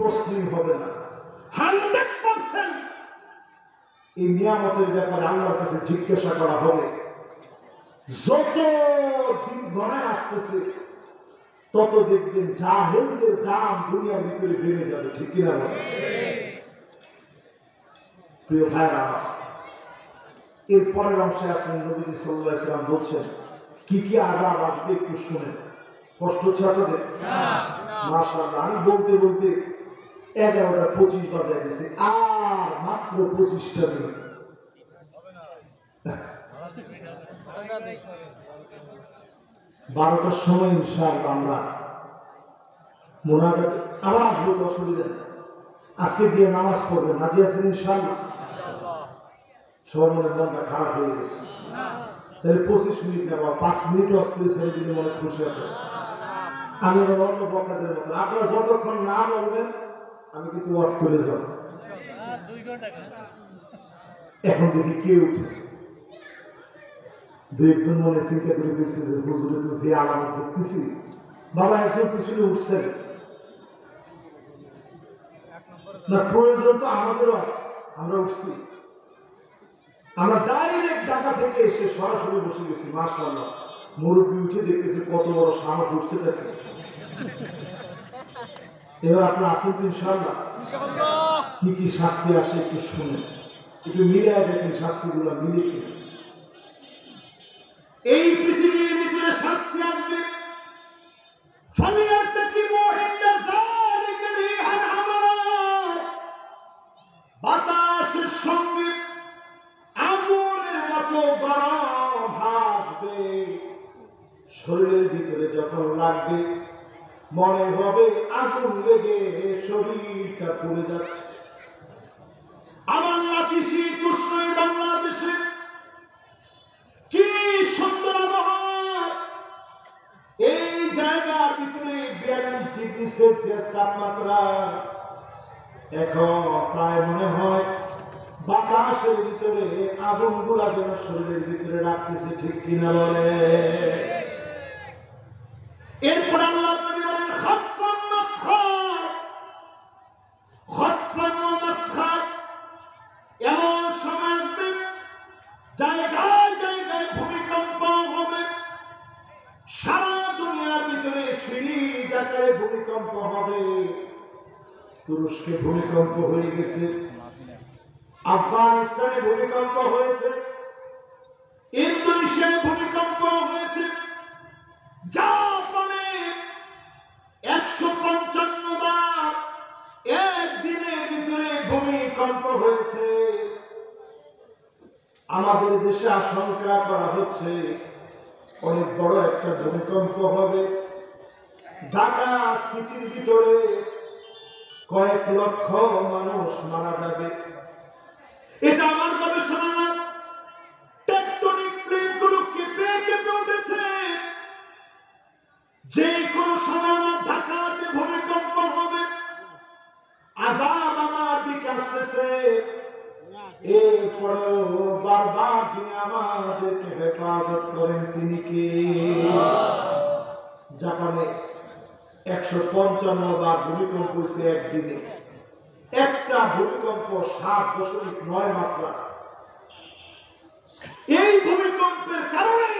প্রশ্নই হবে না। 100% এই নিয়ামতের ব্যাপারে আল্লাহর কাছে জিজ্ঞাসা করা হবে। যত দিন ঘরে আসতেছে তত দেখবেন জাহেলদের দাম দুনিয়ার ভিতরে বেড়ে যাবে, ঠিক কিনা বলেন? প্রিয় ভাইরা, এর পরের অংশে আছেন নবীজি সাল্লাল্লাহু আলাইহি ওয়াসাল্লাম বলছেন কি কি আযাব আসবে একটু শুনেন। কষ্ট হচ্ছে আপনাদের? মাশাআল্লাহ, আমি বলতে বলতে 11:25 বাজে গেছে, আর মাত্র 25টা মিনিট। 12টার সময় ইনশাআল্লাহ আমরা মুনাজাত আবার আসবো, অসুবিধা নেই। আজকে দিয়ে নামাজ পড়বেন, রাজি আছেন ইনশাআল্লাহ? সবার মনটা খারাপ হয়ে গেছে, তাহলে 25 মিনিট না, 5 মিনিট আসলে ছেড়ে দিলে মনে খুশি আছে। আমি অন্য বক্তাদের মতো আপনারা যতক্ষণ না বলবেন আমি কিন্তু ওয়াজ করে যাব। এখন দেখি কে উঠেছে, দু একজন মনে চিন্তা করে দিয়েছে যে হুজুরে তো যে আলামত দেখতেছি, বাবা একজন পিছনে উঠছেন না, প্রয়োজন তো আমাদেরও আছে, আমরা উঠছি। আমরা ডাইরেক্ট ঢাকা থেকে এসে সরাসরি বসে গেছি। মাশাআল্লাহ, মুরব্বী উঠে দেখতেছি কত বড় সাহস উঠছে তাকে। এবার আপনার আসেন ইনশাআল্লাহ? কি কি শাস্তি আসে একটু শুনে, একটু মিলিয়ে দেখেন শাস্তিগুলো মিলে কি। এই পৃথিবীর ভিতরে শাস্তি আসবে, বাতাসের সঙ্গে আগুনের মতো গরম ভাসবে, শরীরের ভিতরে যখন লাগবে মনে হবে আগুন লেগে শরীরটা পুড়ে যাচ্ছে। আমার নাতিশীত উষ্ণ বাংলাদেশে কি সুন্দর আবহাওয়া, এই জায়গার ভিতরে 42 ডিগ্রি সেলসিয়াস তাপমাত্রা। এখন প্রায় মনে হয় বাতাসের ভিতরে আগুন গুলা যেন শরীরের ভিতরে রাখতেছে, ঠিক কিনা বলে? এরপর আল্লাহ নবী বলেন খাসফান মাসখাত, খাসফান মাসখাত, এমন সময় আসবে জায়গায় জায়গায় ভূমিকম্প হবে, সারা দুনিয়ার ভিতরে সিরিজ আকারে ভূমিকম্প হবে। তুরস্কে ভূমিকম্প হয়ে গেছে, আফগানিস্তানে ভূমিকম্প হয়েছে, ইন্দোনেশিয়ায় ভূমিকম্প হয়েছে, জাপানে 155 বার একদিনের ভিতরে ভূমিকম্প হয়েছে। আমাদের দেশে আশঙ্কা করা হচ্ছে অনেক বড় একটা ভূমিকম্প হবে। ঢাকা সিটির ভিতরে কয়েক লক্ষ মানুষ মারা যাবে। এটা আমার গবেষণা না, টেকটনিক প্লেটগুলো কেঁপে কেঁপে উঠেছে। যে কোনো সময় আমার ঢাকাতে ভূমিকম্প হবে, আযাব আমার দিকে আসতেছে। এরপরেও বারবার যিনি আমাদেরকে হেফাজত করেন তিনি কে? জাপানে 155 বার ভূমিকম্প হয়েছে একদিনে। একটা ভূমিকম্প 7.9 মাত্রা। এই ভূমিকম্পের কারণে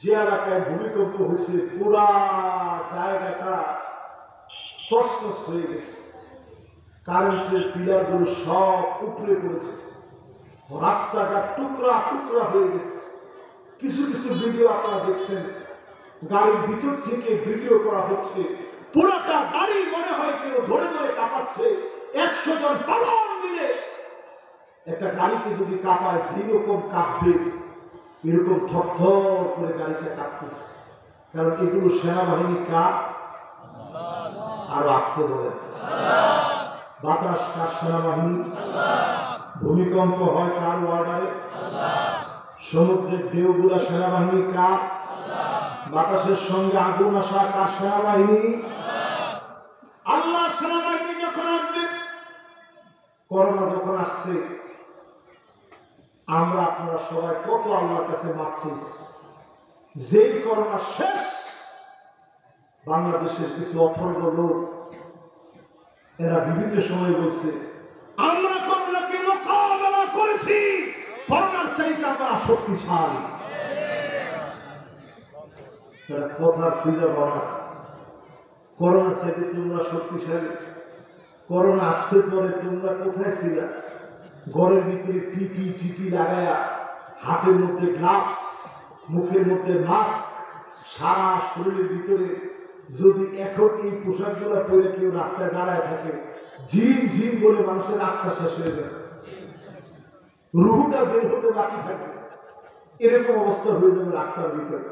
যে এলাকায় ভূমিকম্প হয়েছে পুরা জায়গাটা তছনছ হয়ে গেছে, কারেন্টের পিলার গুলো সব উপরে পড়েছে, রাস্তাটা টুকরা টুকরা হয়ে গেছে। কিছু কিছু ভিডিও আপনারা দেখছেন, গাড়ির ভিতর থেকে ভিডিও করা হচ্ছে, পুরাটা গাড়ি মনে হয় কেউ ধরে ধরে কাঁপাচ্ছে। 100 জন পালন মিলে একটা গাড়িকে যদি কাঁপায় যেরকম কাঁপবে এরকম থরথর করে গাড়িটা কাঁপতেছে। কারণ এগুলো সেনাবাহিনী কাপ, আরো আসতে বলে বাতাস কার? সেনাবাহিনী। ভূমিকম্প হয় কার অর্ডারে? সমুদ্রের ঢেউগুলা সেনাবাহিনী কাপ। বাতাসের সঙ্গে আগুন আসা কার? সেনাবাহিনী। আল্লাহ সেনাবাহিনী যখন আসবে, করোনা যখন আসছে, আমরা আপনারা সবাই কত আল্লাহর কাছে মাপতেছি। যেই করোনা শেষ, বাংলাদেশের কিছু অথর্ব লোক এরা বিভিন্ন সময় বলছে আমরা করোনাকে মোকাবেলা করেছি, করোনার চাইতে আমরা শক্তিশালী। তারা কথা খুঁজে বলা, করোনার চাইতে তোমরা শক্তিশালী। করোনা আসতে পরে তোমরা কোথায় ছিল? ঘরের ভিতরে পিপি টিটি লাগায়া, হাতের মধ্যে গ্লাভস, মুখের মধ্যে মাস্ক, সারা শরীরের ভিতরে যদি এখন এই পোশাকগুলো পরে কেউ রাস্তায় দাঁড়ায় থাকে, ঝিম ঝিম বলে মানুষের আত্মা শেষ হয়ে যায়, রুহুটা বের হতে বাকি থাকে, এরকম অবস্থা হয়ে যাবে রাস্তার ভিতরে।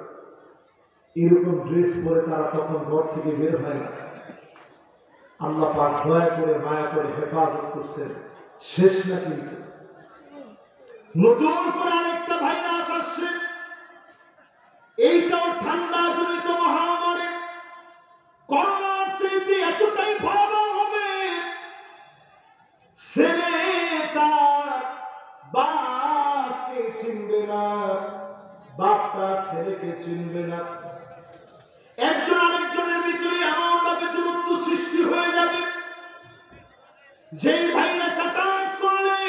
এরকম ড্রেস পরে তারা তখন ঘর থেকে বের হয় না। আল্লাহ পাক দয়া করে মায়া করে হেফাজত করছেন। শেষ না, কিন্তু নতুন করে আরেকটা ভাইরাস আসছে। এইটাও ঠান্ডা জনিত মহামারী। করোনার চাইতে এতটাই ভয়াবহ হবে, ছেলে তার বাপকে চিনবে না, বাপটা ছেলেকে চিনবে না। একজন আরেকজনের ভিতরে এমন ভাবে দূরত্ব সৃষ্টি হয়ে যাবে, যেই ভাইরাস অ্যাটাক করলে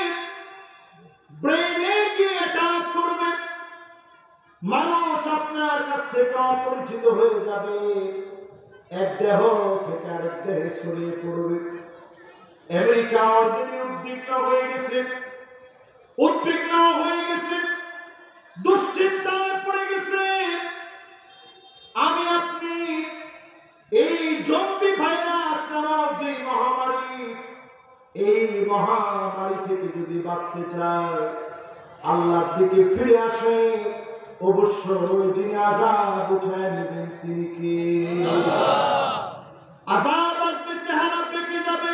ব্রেনে গিয়ে অ্যাটাক করবে, মানুষ আপনার কাছ থেকে অপরিচিত হয়ে যাবে, এক দেহ থেকে আরেক দেহে ছড়িয়ে পড়বে। আমেরিকা অলরেডি উদ্বিগ্ন হয়ে গেছে, দুশ্চিন্তায় পড়ে গেছে। আমি আপনি এই জম্বি ভাইরাস নামক যে মহামারী, এই মহামারী থেকে যদি বাঁচতে চায়, আল্লাহর দিকে ফিরে আসে, অবশ্যই যিনি আযাব উঠায় নেবেন তিনি কে? আযাব আসবে, চেহারা বেঁকে যাবে,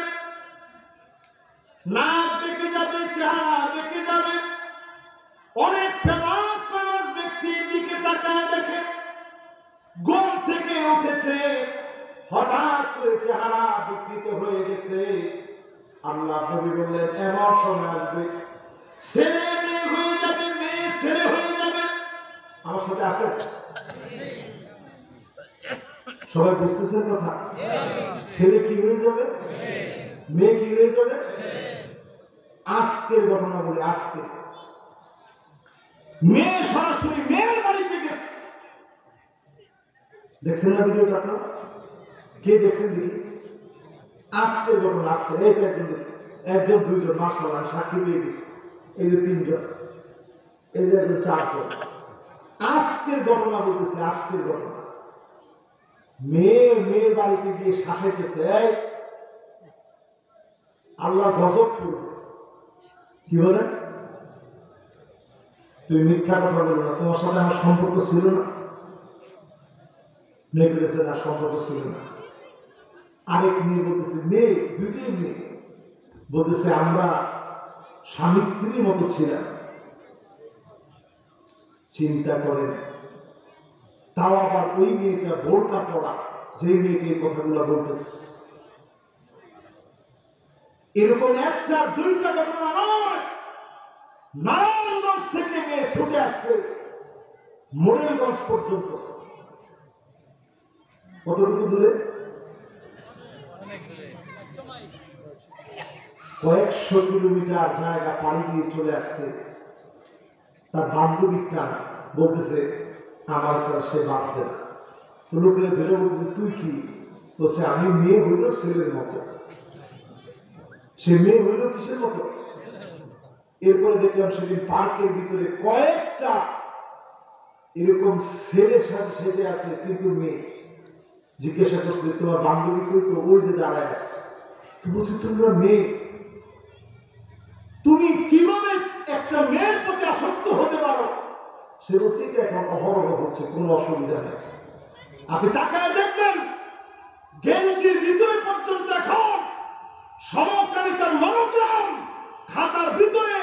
নাক বেঁকে যাবে, চেহারা বেঁকে যাবে। অনেক ফেমাস ব্যক্তির দিকে তাকায় দেখে ঘুম থেকে উঠেছে, হঠাৎ করে চেহারা বিকৃত হয়ে গেছে। আল্লাহ নবী বললেন এমন সময় আসবে, ছেলে মেয়ে হয়ে যাবে, মেয়ে ছেলে হয়ে যাবে। আমার সাথে আছে? সবাই বুঝতেছেন কথা? ছেলে কি হয়ে যাবে, মেয়ে কি হয়ে যাবে? আজকের ঘটনা বলে, আজকে মেয়ে সরাসরি মেয়ের বাড়িতে গেছে। দেখছেন না ভিডিওটা আপনারা? কে দেখছেন দেখি? আজকের ঘটনা, আজকে এই একজন দেখছে, একজন দুইজন, মাশাআল্লাহ সাক্ষী পেয়ে গেছে। এই যে তিনজন, এই যে একজন চারজন। আজকের ঘটনা বলতেছে, আজকের ঘটনা। মেয়ের বাড়িতে গিয়ে শাসাইতেছে, আল্লাহ গজব করবে। কি বলে? তুমি মিথ্যা কথা বলো না, তোমার সাথে আমার সম্পর্ক ছিল না। মেয়ে বলেছে না, সম্পর্ক ছিল না। আরেক মেয়ে বলতেছে, মেয়ে, দুইটাই মেয়ে বলতেছে আমরা স্বামী স্ত্রীর মতো ছিলাম। চিন্তা করেন, তাও আবার ওই মেয়েটা বোরকা পড়া, যে মেয়েকে এই কথাগুলো বলতেছে। এরকম একটা দুইটা ঘটনা নয়, নারায়ণগঞ্জ থেকে মেয়ে ছুটে আসছে মোরেলগঞ্জ পর্যন্ত। কতটুকু দূরে? কয়েকশো কিলোমিটার জায়গা পাড়ি দিয়ে চলে আসছে। তার বান্ধবীটা বলতেছে আমার ছাড়া সে বাঁচবে না। লোকেরা ধরে বলতেছে তুই কি? বলছে আমি মেয়ে হইল ছেলের মতো। সে মেয়ে হইল কিসের মতো? এরপরে দেখলাম সেদিন পার্কের ভিতরে কয়েকটা এরকম ছেলের সাথে সেজে আছে, কিন্তু মেয়ে। জিজ্ঞাসা করছে তোমার বান্ধবী কই? তো ওই যে দাঁড়ায় আছে। বলছি তোমরা মেয়ে, তুমি কিভাবে একটা মেয়ের প্রতি আসক্ত হতে পারো? সে বলছে যে এখন অহরহ হচ্ছে, কোনো অসুবিধা নেই। আপনি তাকায় দেখবেন গেঞ্জির ভিতরে পর্যন্ত এখন সমকামিতার মনোগ্রাম, খাতার ভিতরে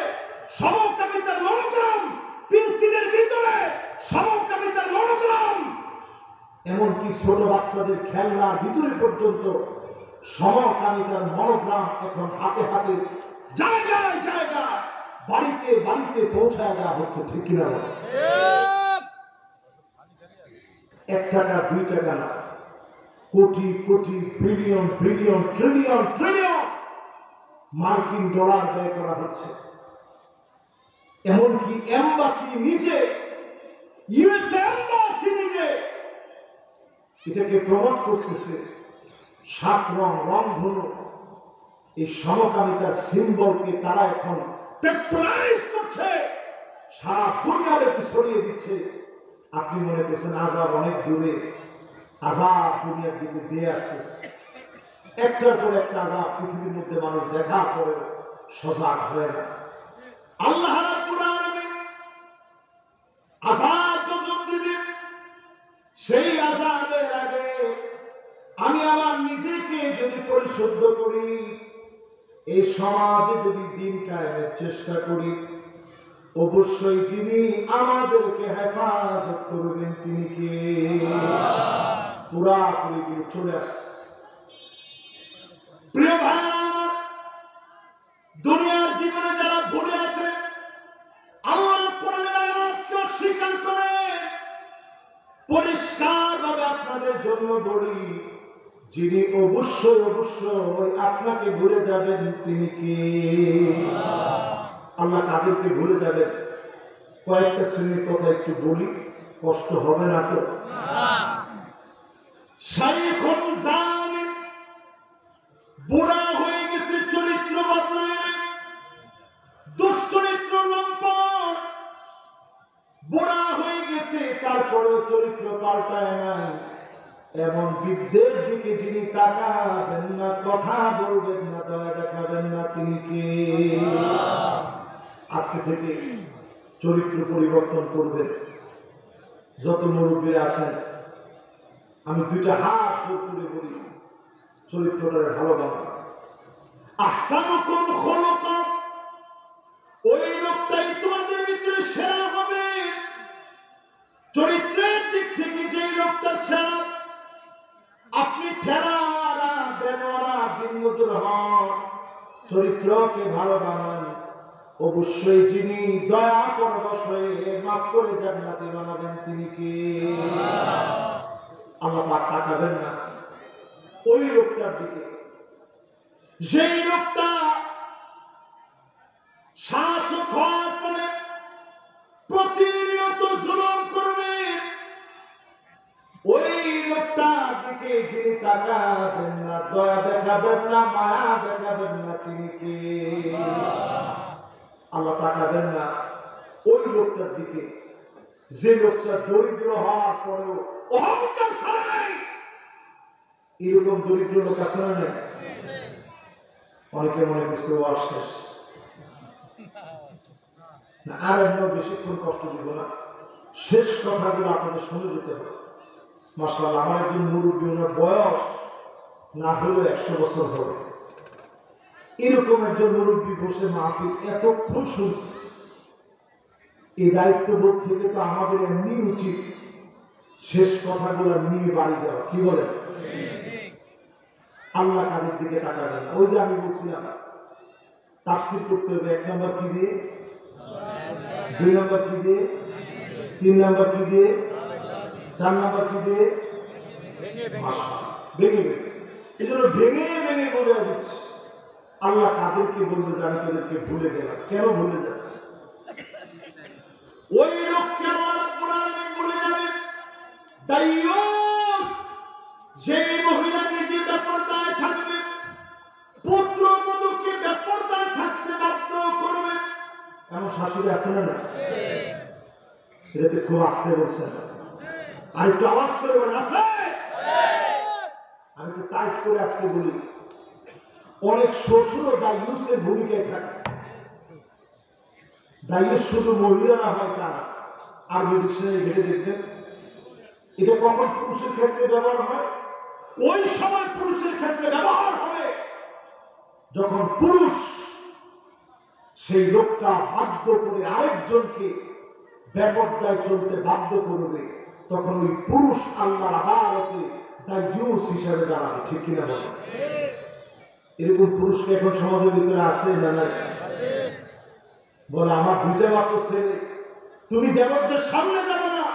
সমকামিতার মনোগ্রাম, পেন্সিলের ভিতরে সমকামিতার মনোগ্রাম, এমনকি ছোট বাচ্চাদের খেলনার ভিতরে পর্যন্ত সমকামিতার মনোগ্রাম এখন হাতে হাতে, জায়গায় জায়গায়, বাড়িতে বাড়িতে পৌঁছায় দেওয়া হচ্ছে। ঠিক কিনা? 1 টাকা 2 টাকা না, crore crore billion billion trillion trillion মার্কিন ডলার ব্যয় করা হচ্ছে। এমনকি এম্বাসি নিজে, ইউএস এম্বাসি নিজে এটাকে প্রমোট করতেছে। 7 রং রংধনু এই সমকামিতার সিম্বলকে তারা এখন পেট্রোলাইজ করছে, সারা দুনিয়ার ছড়িয়ে দিচ্ছে। আপনি মনে করছেন আযাব অনেক দূরে, আযাব দুনিয়ার দিকে দিয়ে আসতেছে। একটার পর একটা আযাব পৃথিবীর মধ্যে মানুষ দেখার পরে সজাগ হয় না। আল্লাহ রাব্বুল আলামিন আযাব গজব দিবেন। সেই আযাবের আগে আমি আমার নিজেকে যদি পরিশুদ্ধ করি, এই সমাজে যদি দিন কায়েমের চেষ্টা করি, অবশ্যই যিনি আমাদেরকে হেফাজত করবেন তিনি কে? পুরাপুরি দিয়ে চলে আসছে। প্রিয় ভাই, দুনিয়ার জীবনে যারা ভুলে আছে, আল্লাহ কোরআনের আয়াতকে অস্বীকার করে, পরিষ্কার ভাবে আপনাদের জন্য বলি, যিনি অবশ্যই অবশ্যই আপনাকে ভুলে যাবেন তিনি কে? আল্লাহ কাদেরকে ভুলে যাবেন? কয়েকটা শ্রেণীর কথা একটু বলি, কষ্ট হবে না তো? শাইখুন জালিম, বুড়া হয়ে গেছে, চরিত্র বদলায়, দুশ্চরিত্র লম্পট, বুড়া হয়ে গেছে তারপরেও চরিত্র পাল্টায় নাই। এমন বৃদ্ধের দিকে যিনি তাকাবেন না, কথা বলবেন না, দয়া দেখাবেন না তিনি কে? আজকে থেকে চরিত্র পরিবর্তন করবেন। যত মুরব্বী আছেন আমি 2টা হাত জোর করে বলি, চরিত্রটা ভালো বানান। আহসানুকুম খুলুকান, ওই লোকটাই তোমাদের ভিতরে সেরা হবে। চরিত্রের দিক থেকে যেই লোকটা সেরা, আপনি ঠেলাওয়ালা বেনওয়ালা দিনমজুর হন, চরিত্রকে ভালো বানান, অবশ্যই যিনি দয়া পরবশ হয়ে মাফ করে জান্নাতি বানাবেন তিনি কে? আল্লাহ পাক তাকাবেন না ওই লোকটার দিকে, যেই লোকটা শাসক হওয়ার পরে প্রতিনিয়ত জুলুম করবে। ওই লোকটার দিকে যিনি তাকাবেন না, দয়া দেখাবেন না, মায়া দেখাবেন না তিনি কে? আল্লাহ তাকাবেন না ওই লোকটার দিকে, যে লোকটা দরিদ্র হওয়ার পরেও অহংকার ছাড়া নাই। এরকম দরিদ্র লোক আছে না নেই? অনেকে মনে করছে ও শেষ না, আর এমন বেশিক্ষণ কষ্ট দিব না, শেষ কথাগুলো আপনাদের শুনে যেতে হবে। মাশাআল্লাহ, আমার একজন মুরব্বী, ওনার বয়স না হলেও 100 বছর হবে। এরকম একজন মুরব্বী বসে মাহফিল এতক্ষণ শুনছে, এই দায়িত্ববোধ থেকে তো আমাদের এমনি উচিত শেষ কথাগুলো নিয়ে বাড়ি যাওয়া। কি বলে? আল্লাহ কাদের দিকে তাকাবেন না। ওই যে আমি বলছিলাম তাফসীর করতে হবে, 1 নম্বর কি দিয়ে, 2 নম্বর কি দিয়ে, 3 নম্বর কি দিয়ে, 4 নম্বর কি দিয়ে? ভেঙে ভেঙে। এই জন্য ভেঙে ভেঙে বলে দিচ্ছে। আল্লাহ কাদেরকে বলবে যে আমি তাদেরকে ভুলে গেলাম। কেন ভুলে যাবে? ওই লোককে আল্লাহ রাব্বুল আলামিন ভুলে যাবে। দাইয়ুস, যে মহিলা নিজে বেপরদায় থাকবে, পুত্র বধূকে বেপরদায় থাকতে বাধ্য করবে, এমন শাশুড়ি আছে না? সেটাতে খুব আস্তে বলছেন, আর একটু আওয়াজ করে বলেন আছে। আমি একটু টাইট করে আজকে বলি, অনেক শ্বশুরও দাইয়ুসের ভূমিকায় থাকে। দাইয়ুস শুধু মহিলারা হয় তা না। আরবি ডিকশনারি ঘেটে দেখবেন, এটা কখন পুরুষের ক্ষেত্রে ব্যবহার হয়? ওই সময় পুরুষের ক্ষেত্রে ব্যবহার হবে যখন পুরুষ সেই লোকটা বাধ্য করে আরেকজনকে বেপরদায় চলতে বাধ্য করবে, তখন ওই পুরুষ আল্লাহর আদালতে দাইয়ুস হিসাবে দাঁড়াবে। ঠিক কিনা বলেন? এরকম পুরুষকে এখন সমাজের ভিতরে আছে না নাই? বলে আমার 2টা মাত্র ছেলে, তুমি দেবতাদের সামনে যাবে না,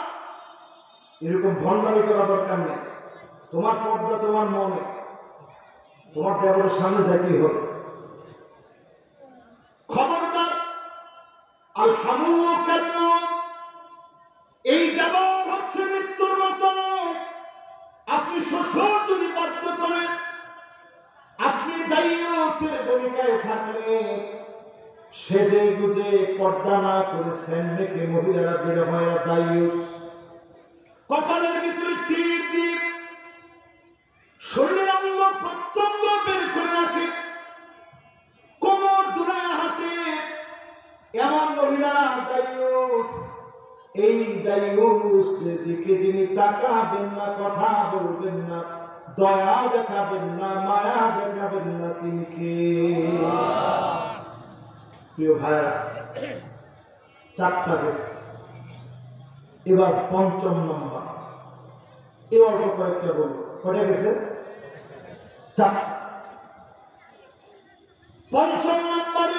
এরকম ভণ্ডামি করা দরকার নেই। তোমার পর্দা তোমার মনে, তোমার দেবরের সামনে যাইতেই হবে। খবরদার, আল হামু কেন, এই দেবর হচ্ছে মৃত্যুর মতো। আপনি শ্বশুর যদি বাধ্য করেন, আপনি দায়িত্বের ভূমিকায় থাকলে সেজে গুজে পর্দা না করেছেন দেখে মহিলারা বের হয় দায়ুস, কপালের ভিতরে তীর দিয়ে শরীরের অঙ্গ প্রত্যঙ্গ বের করে রাখে, কোমর দুলায় হাতে, এমন মহিলা দায়ুস। এই দায়ুসের দিকে যিনি তাকাবেন না, কথা বলবেন না, দয়া দেখাবেন না, মায়া দেখাবেন না, তিনি কে? প্রিয় ভাইরা, 4টা গেছে, এবার 5ম নম্বর। এবার কয়েকটা বলবো, কয়টা গেছে? 4। 5ম নম্বরে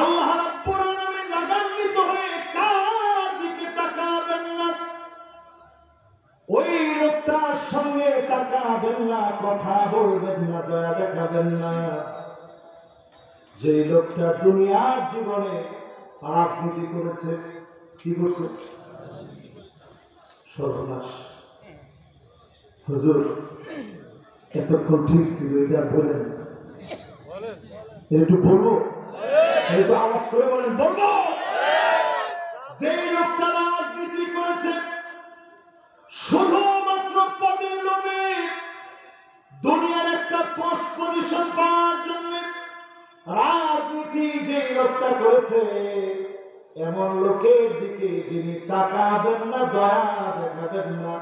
আল্লাহ রাব্বুল আলামিন রাগান্বিত হয়ে কার দিকে তাকাবেন না, ওই লোকটার সঙ্গে তাকাবেন না, কথা বলবেন না, দয়া দেখাবেন না, যে লোকটা দুনিয়ার জীবনে রাজনীতি করেছে। কি করছে? সর্বনাশ। হুজুর এতক্ষণ ঠিক ছিল, এটা বলেন, একটু বলবো, একটু আওয়াজ করে বলেন, বলবো। যে লোকটা রাজনীতি করেছে শুধুমাত্র পদের লোভে, দুনিয়ার একটা পোস্ট পজিশন পাওয়ার জন্য রাজনীতি যে লোকটা করেছে, এমন লোকের দিকে যিনি তাকাবেন না, দয়া দেখাবেন না,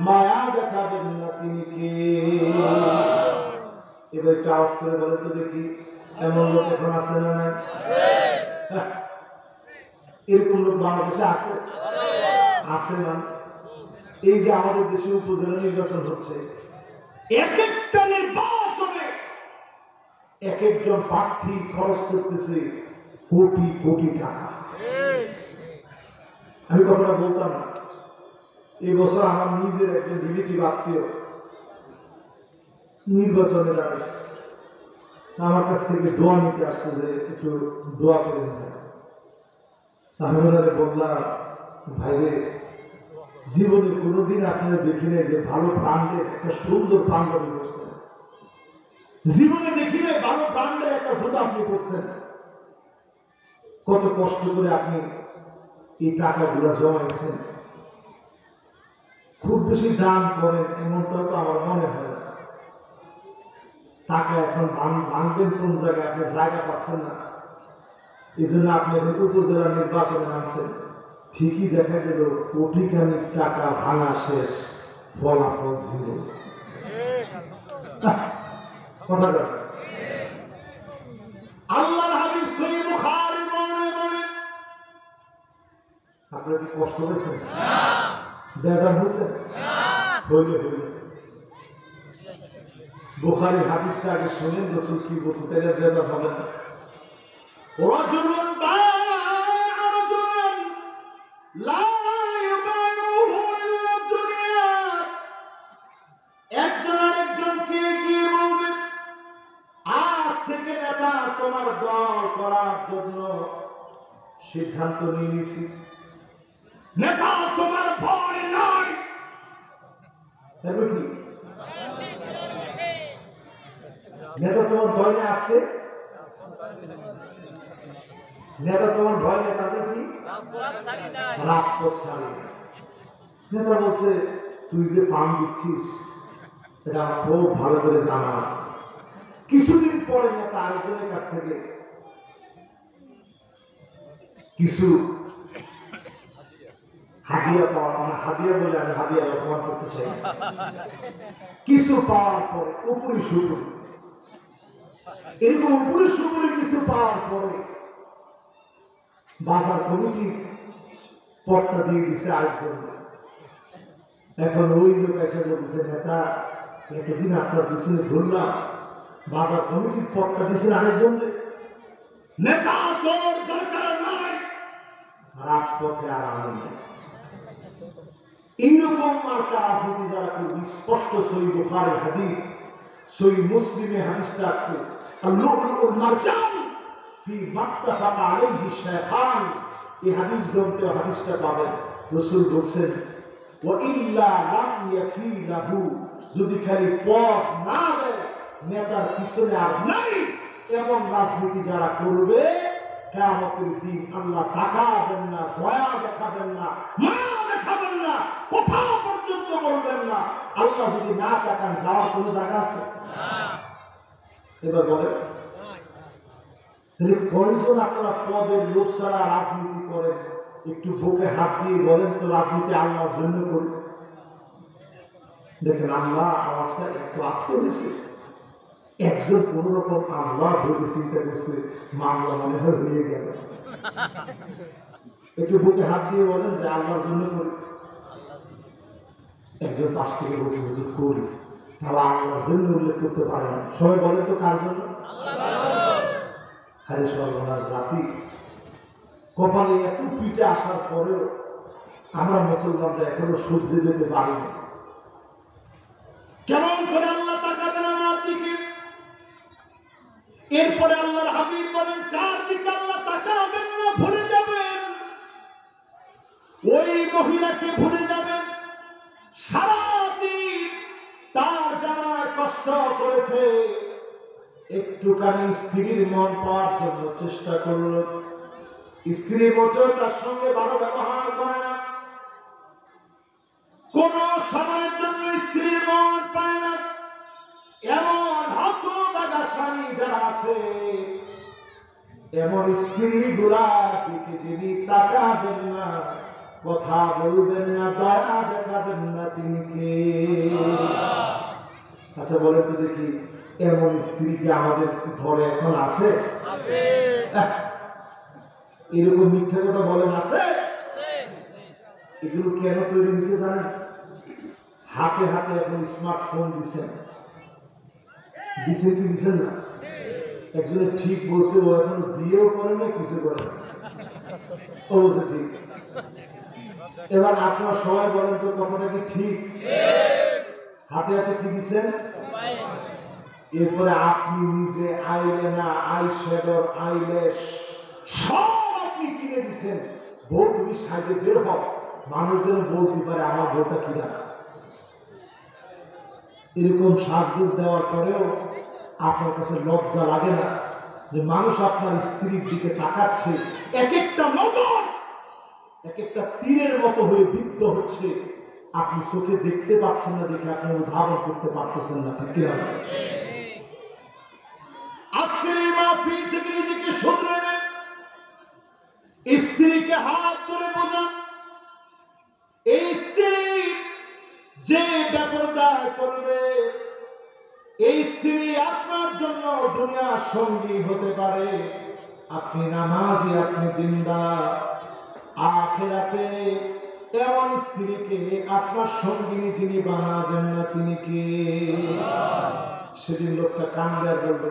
মায়া দেখাবেন না, তিনি কে? এবার একটু আওয়াজ করে বলে তো দেখি, এমন লোক এখন আছে না নাই? এরকম লোক বাংলাদেশে আছে? আছে না? এই যে আমাদের দেশে উপজেলা নির্বাচন হচ্ছে, এক একটা নির্বাচনে এক একজন প্রার্থী খরচ করতেছে কোটি কোটি টাকা। আমি কথাটা বলতাম না, এই বছর আমার নিজের একজন রিলেটিভ আত্মীয় নির্বাচনে দাঁড়িয়েছে, আমার কাছ থেকে দোয়া নিতে আসছে যে একটু দোয়া করে নেয়। আমি ওনারে বললাম, ভাইরে, জীবনে কোনোদিন আপনারা দেখি নাই যে ভালো ব্রান্ডের একটা সুন্দর পাঞ্জাবি করছেন, জীবনে দেখি নাই ভালো ব্রান্ডের একটা জুতা আপনি করছেন। কত কষ্ট করে আপনি এই টাকাগুলো জমাইছেন, খুব বেশি দান করেন এমনটাও তো আমার মনে হয় না। টাকা এখন ভাঙবেন কোন জায়গায়, আপনি জায়গা পাচ্ছেন না, এই জন্য আপনি এখন উপজেলা নির্বাচনে নামছেন। ঠিকই দেখা গেল কোটিখানিক টাকা ভাঙা শেষ, ফলাফল 0। আল্লাহর হাবিব সহিহ বুখারী বর্ণনা করেন, আপনারা কি কষ্ট হয়েছে? বেজার হয়েছে? হইলে বুখারী হাদিসটা আগে শুনেন, রাসূল কি বলছে, তাহলে বেজার হবে না। রাজুলুন বা'a রাজুলান লা ইউবাইউহু ইল্লা দুনিয়া, একজন আরেকজনকে গিয়ে বলবে, আজ থেকে নেতা তোমার দল করার জন্য সিদ্ধান্ত নিয়ে নিয়েছি, নেতা তোমার ভয় নাই। কি নেতা তোমার ভয় নেই? আজকে নেতা তোমার ভয় নেই, তাদের কি রাজপথ ছাড়ে। নেতা বলছে, তুই যে ফার্ম দিচ্ছিস এটা খুব ভালো করে জানা আছে। কিছুদিন পরে নেতা আরেকজনের কাছ থেকে কিছু হাদিয়া পাওয়া, মানে হাদিয়া বলে আমি হাদিয়া অপমান করতে চাই, কিছু পাওয়ার পরে উপরি সুপুরি, এরকম উপরি সুপুরি কিছু পাওয়ার পরে বাজার কমিটি পদটা দিয়ে দিচ্ছে আরেকজন। এখন ওই লোক এসে বলতেছে, নেতা এতদিন আপনার পিছনে ঘুরলাম, বাজার কমিটির পদটা দিয়েছেন আরেকজন। নেতা তোর দরকার নাই, রাজপথে আর আনন্দ। এইরকম মার্কা রাজনীতি যারা করবে, স্পষ্ট সহিহ বুখারীর হাদিস, সহিহ মুসলিমে হাদিসটা আছে, আল-লু'লু'উল মারজান ফি মাত্তাফাকা আলাইহি শাইখান, এই হাদিস গ্রন্থে হাদিসটা পাবেন। রাসূল বলেছেন, ওয়া ইল্লা লাম ইয়াফি লাহু, যদি খালি পদ না দেয়, নেতার পিছনে আর নাই, এমন রাজনীতি যারা করবে, কিয়ামতের দিন আল্লাহ তাকাবেন না, দয়া দেখাবেন না, মায়া দেখাবেন না, কোথাও পর্যন্ত বলবেন না। আল্লাহ যদি না তাকান, যাওয়ার কোনো জায়গা আছে? এবার বলেন, তাহলে কয়জন আপনারা পদের লোক ছাড়া রাজনীতি করেন? একটু বুকে হাত দিয়ে বলেন তো, রাজনীতি আল্লাহর জন্য করি? দেখেন, আল্লাহ আওয়াজটা একটু আসতে হয়েছে। একজন কোন রকম আল্লাহ ভেবে চিন্তা করছে, মামলা মনে হয় হয়ে গেল। একটু বুকে হাত দিয়ে বলেন যে আল্লাহর জন্য করি। একজন পাশ থেকে বলছে যে করি, তাহলে আল্লাহর জন্য উল্লেখ করতে পারে না। সবাই বলেন তো কার জন্য? আরে সর্বনাশ জাতি, কপালে এত পিঠে আসার পরেও আমরা মুসলমানরা এখনো সহ্য যেতে পারি না। কেমন করে আল্লাহ তাকাবেন আমার দিকে? এরপরে আল্লাহর হাবিব বলেন, কার দিকে আল্লাহ তাকাবেন না, ভুলে যাবেন? ওই মহিলাকে ভুলে যাবেন সারাদিন তার জামায় কষ্ট করেছে, একটুখানি স্ত্রীর মন পাওয়ার জন্য চেষ্টা করল, স্ত্রী মোটেও তার সঙ্গে ভালো ব্যবহার করে না, কোন সময়ের জন্য স্ত্রীর মন পায় না। এমন হতভাগা স্বামী যারা আছে, এমন স্ত্রী গুলার দিকে যিনি তাকাবেন না, কথা বলবেন না, দয়া দেখাবেন না, তিনি কে? আচ্ছা বলেন তো দেখি, এমন স্ত্রী কি আমাদের ঘরে এখন আছে? এরকম মিথ্যা কথা বলেন আছে? এগুলো কেন তৈরি হয়েছে জানেন? হাতে হাতে এখন স্মার্টফোন দিচ্ছেন, দিচ্ছেন কি দিচ্ছেন না? একজনে ঠিক বলছে, ও এখন বিয়েও করে না, কিছু করে না, ও বলছে ঠিক। এবার আপনারা সবাই বলেন তো, কথাটা কি ঠিক? হাতে হাতে কি দিচ্ছেন? এরপরে আপনি নিজে আইলেনা, আইশ্যাডো, আইল্যাশ সব আপনি কিনে দিচ্ছেন। বউ তুমি সাজে বের হও, মানুষ যেন বলতে পারে আমার বউটা কিনা। এরকম সাজগোজ দেওয়ার পরেও আপনার কাছে লজ্জা লাগে না যে মানুষ আপনার স্ত্রীর দিকে তাকাচ্ছে, এক একটা নজর এক একটা তীরের মতো হয়ে বিদ্ধ হচ্ছে, আপনি চোখে দেখতে পাচ্ছেন না দেখে আপনি অনুধাবন করতে পারতেছেন না, ঠিক কিনা? আজকের এই মাহফিল থেকে নিজেকে শুধরে নেন, স্ত্রীকে হাত ধরে বোঝান, এই স্ত্রী যে ব্যাপারটায় চলবে, এই স্ত্রী আপনার জন্য দুনিয়ার সঙ্গী হতে পারে। আপনি নামাজি, আপনি দিনদার, আখিরাতে এমন স্ত্রীকে আপনার সঙ্গিনী যিনি বানাবেন না, তিনি কে? সেদিন লোকটা কান্দে আর বলবে,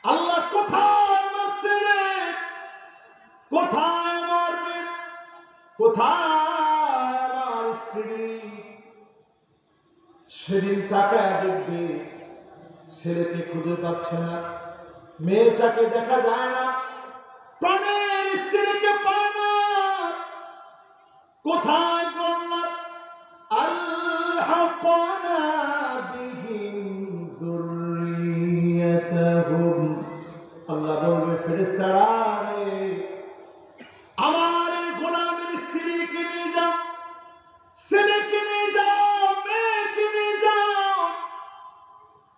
আল্লাহ কোথায় আমার ছেলে, কোথায় আমার মেয়ে, কোথায় আমার স্ত্রী? সেদিন তাকায় দেখবে ছেলেকে খুঁজে পাচ্ছে না, মেয়েটাকে দেখা যায় না, প্রাণের স্ত্রীকে পায় না। কোথায় বললাম, আল্লাহনা বিহিম যুররিয়াতাহুম, আল্লাহ বলবে ফেরেশতারা, আমার এই গোলামের স্ত্রীকে নিয়ে যাও, ছেলেকে নিয়ে যাও, মেয়েকে নিয়ে যাও।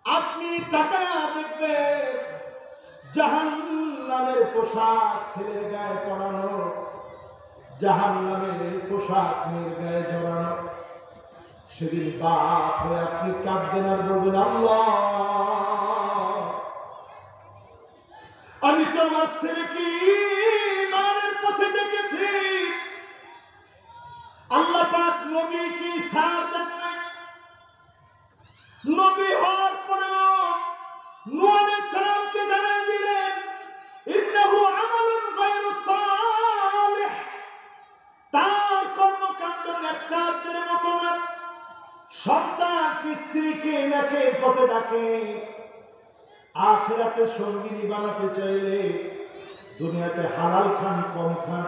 আপনি তাকায়া দেখবেন জাহান্নামের পোশাক ছেলের গায়ে পরানো, জাহান্নামের পোশাক মেয়ের গায়ে জড়ানো। সেদিন বাপ হয়ে আপনি কাঁদবেন আর বলবেন, আল্লাহ আমি তো আমার ছেলেকে ঈমানের পথে ডেকেছি, আল্লাহ পাক নবী কি সার দেন নাই? নবী হওয়ার পরেও নূহ আলাইহিস সালামকে জানাই দিলেন, ইন্নাহু আমালুন গায়রু সালিহ, পাক স্ত্রীকে নাকে পথে ডাকে। আখিরাতে সঙ্গিনী বানাতে চাইলে দুনিয়াতে হালাল খান কম খান,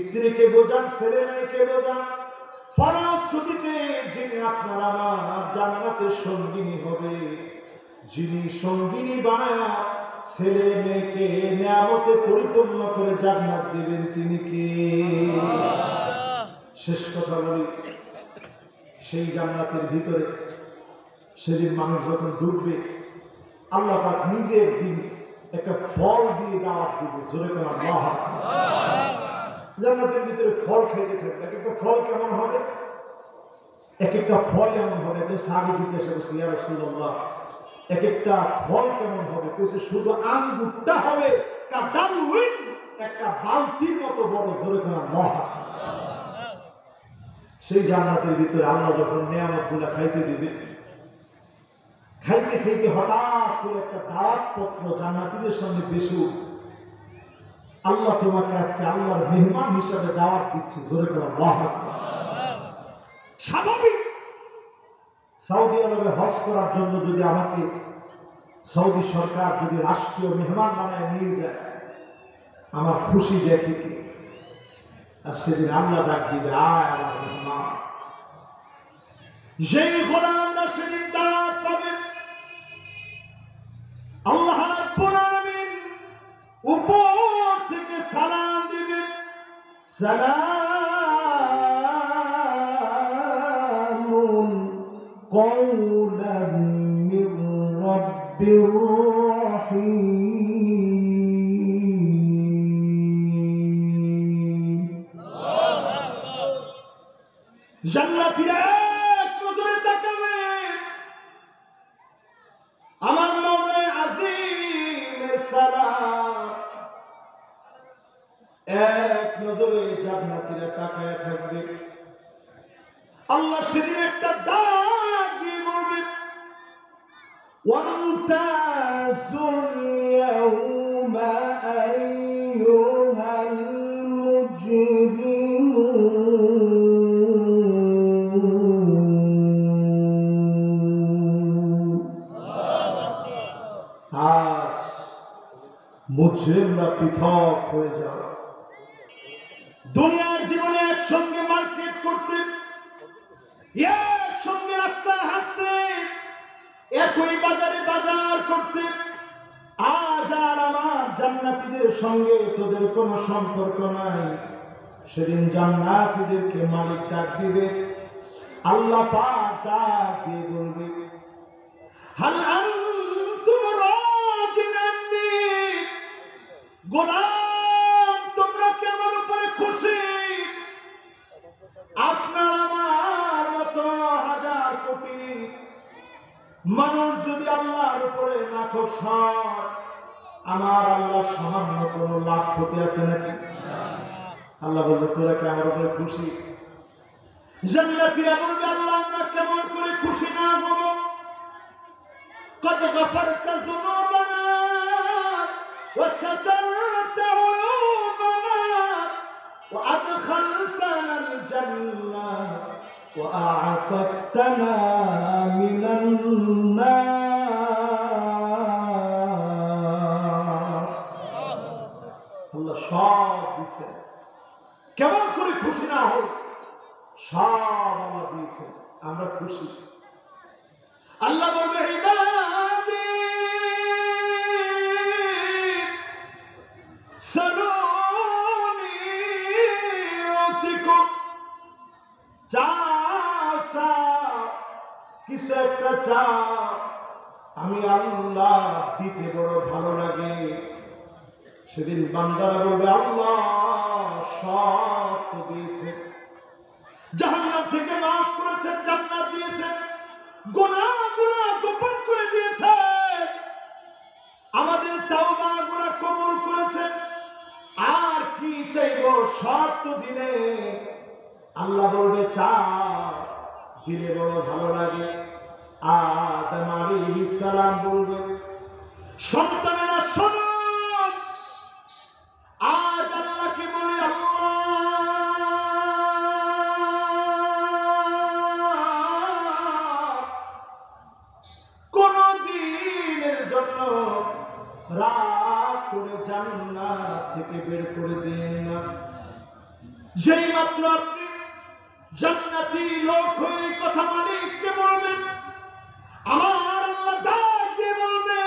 স্ত্রীকে বোঝান, ছেলে মেয়েকে বোঝান, ফলশ্রুতিতে যিনি আপনার আমার জান্নাতের সঙ্গিনী হবে, যিনি সঙ্গিনী বানায় ছেলে মেয়েকে নিয়ামতে পরিপূর্ণ করে জান্নাত দিবেন, তিনি কে? শেষ কথা বলি, সেই জান্নাতের ভিতরে সেদিন মানুষ যখন ঢুকবে, আল্লাহ পাক নিজে একদিন একটা ফল দিয়ে দাওয়াত দিবে। জোরে করে আল্লাহু আকবার। জান্নাতের ভিতরে ফল খাইতে থাকবে। এক একটা ফল কেমন হবে? এক একটা ফল এমন হবে, একজন সাহাবী জিজ্ঞাসা করছে, ইয়া রাসূলুল্লাহ, এক একটা ফল কেমন হবে? কইছে শুধু আঙ্গুরটা হবে কাদালউইন, একটা বালতির মতো বড়। জোরে করে আল্লাহু আকবার। সেই জান্নাতের ভিতরে আল্লাহ যখন নিয়ামতগুলো খাইতে দিবে, খাইতে খাইতে হঠাৎ করে একটা দাওয়াত পত্র জান্নাতীদের সঙ্গে বেশু, আল্লাহ তোমাকে আজকে আল্লাহর মেহমান হিসাবে দাওয়াত দিচ্ছে। জোরে করে আল্লাহু আকবার। স্বাভাবিক, সৌদি আরবে হজ করার জন্য যদি আমাকে সৌদি সরকার যদি রাষ্ট্রীয় মেহমান বানায় নিয়ে যায়, আমার খুশি যায় থেকে। আর সেদিন আল্লাহ ডাক দিবে, আয় আমার মেহমান। যেই গোলামরা সেদিন দাওয়াত পাবে, আল্লাহ রাব্বুল আলামিন উপর থেকে সালাম দিবেন, সালামুন কওলাম মির রাব্বির রাহিম। জান্নাতীরা এক নজরে তাকাবে, আমার মওলা আজিমের সালাম। এক নজরে জান্নাতীরা তাকায় থাকবে। আল্লাহ সেদিন একটা ডাক দিয়ে বলবে, ওয়ামতাজুল ইয়াউমা আইয়ুহাল মুজরিমুন। আজ মুজরিমরা পৃথক হয়ে যাও। দুনিয়ার জীবনে একসঙ্গে মার্কেট করতে, একসঙ্গে রাস্তায় হাঁটতে, একই বাজারে বাজার করতে, আজ আর আমার জান্নাতীদের সঙ্গে তোদের কোনো সম্পর্ক নাই। সেদিন জান্নাতীদেরকে মালিক ডাক দিবে, আল্লাহ পাক ডাক দিয়ে বলবে, হাল আনতুম রাদিন আন্নী, গোলাম তোমরা কি আমার উপরে খুশি? আপনার আমার মতো হাজার কোটি মানুষ যদি আল্লাহর উপরে নাখোশ, আমার আল্লাহ সামান্য কোন লাভ ক্ষতি আছে নাকি? আল্লাহ বলবে, তোরা কি আমার উপরে খুশি? জান্নাতীরা বলবে, আল্লাহ আমরা কেমন করে খুশি না হব? কত গফরতা যুনুবানা ওয়া সাতারতা উয়ুবানা ওয়া আদখালতানাল জান্নাহ ওয়া আ'তাকতানা মিনান নার। আল্লাহ সব দিয়েছেন, কেমন করে খুশি না হই? সব আল্লাহ দিয়েছেন, আমরা খুশি। আল্লাহ বলবে, ইবাদি সালুনি উতিকুম, চাও চাও, কিছু একটা চাও, আমি আল্লাহ দিতে বড় ভালো লাগে। সেদিন বান্দারা বলবে, আল্লাহ সব তো দিয়েছে, জাহান্নাম থেকে মাফ করেছেন, জান্নাত দিয়েছেন, গুনাহগুলো গোপন করে দিয়েছে, আমাদের তাওবাগুলো কবুল করেছেন, আর কি চাইবো? সব তো দিলে। আল্লাহ বলবে, চাও, দিলে বড় ভালো লাগে। আদম আলাইহিস সালাম বলবে, সন্তানেরা শোনো, আজ আল্লাহকে বলে, আল্লাহ রাগ করে জান্নাত থেকে বের করে দিয়েন না। যেই মাত্র আপনি জান্নাতি লোক হয়ে কথা মালিককে বলবেন, আমার আল্লাহ ডাক দিয়ে বলবে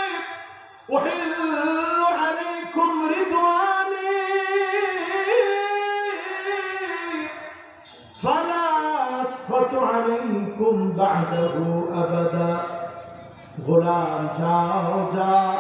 উহিল্লু আলাইকুম রিদওয়ানি ফালা আসখাতু আলাইকুম বা'দাহু আবাদা। গোলাম যাও যাও,